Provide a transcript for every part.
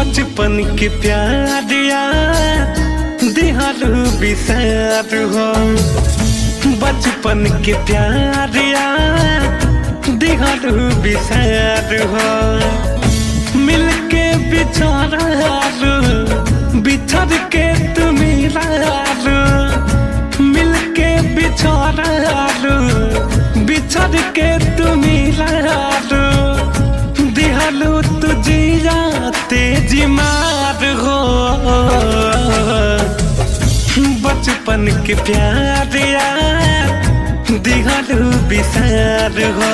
बचपन के प्यार यार दिहारू बिसार हो। बचपन के प्यार यार दिहारू बिसार हो। मिलके बिछड़ारू बिछड़ के तुम मिलारू। मिलके बिछड़ारू बिछड़ के तुम मिलारू। दिहालू तुझिया तेजी मार हो। बचपन के प्यार यार दिहालू बिसार हो।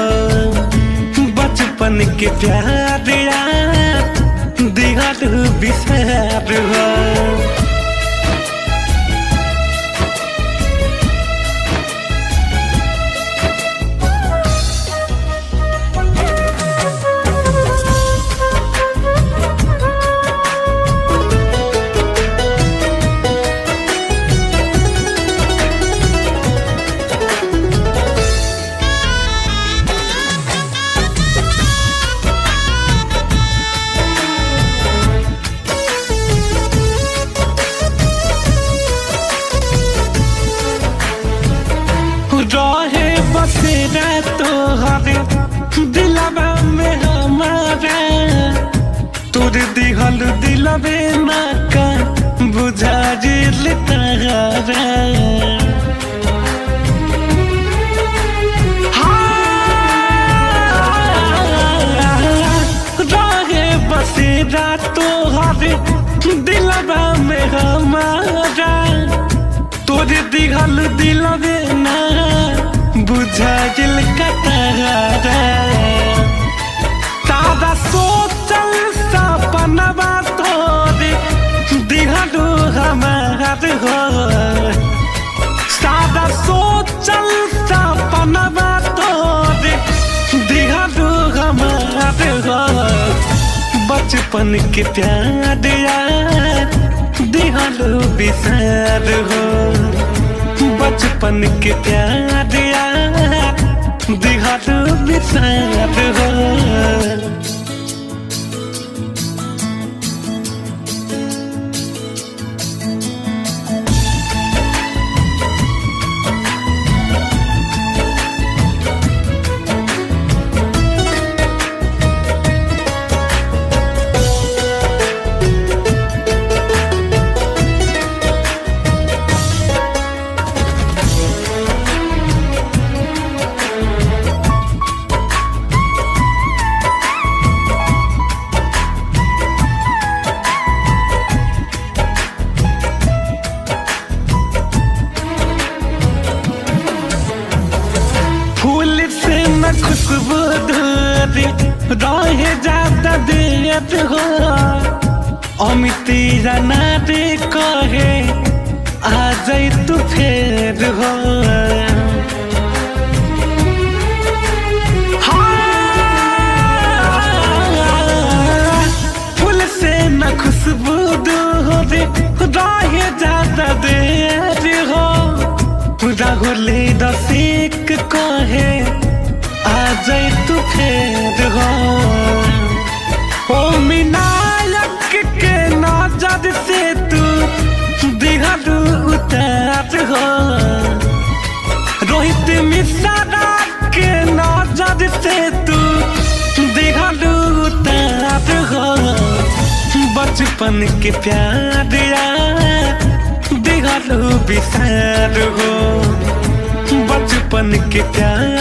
बचपन के प्यार यार दिहालू बिसार हो। रहे बसेरा तोहरे दिलवा में हमारा। तोर दिहल दिलवे ना का बुझा जिल तारा। रहे बसेरा तोहरे दिलवा में हमारा। तोर दिहल दिलवे ना बुझा दिल का तारा। तारा सोचल सपनवा तोरे दिहलू हमार हो। तारा सोचल सपनवा तोरे दिहलू हमार हो। बचपन के प्यार यार दिहलू बिसार हो। बचपन के प्यार यार दिहालू बिसार हो। फूल से न खुशबू दूरी रहे ज्यादा देर हो। अमिती जाना रे कहे आ जाई तू फेर हो। फूल से न खुशबू दूरी रहे ज्यादा देर हो। राहुले रसिक कहे आ जाए तू फेर हो। ओ विनायक के नजर से तू दिहालू उतार हो। रोहित मिश्रा के नजर से तू दिहालू उतार हो। बचपन के प्यार यार दिहालू बिसार हो। बचपन के प्यार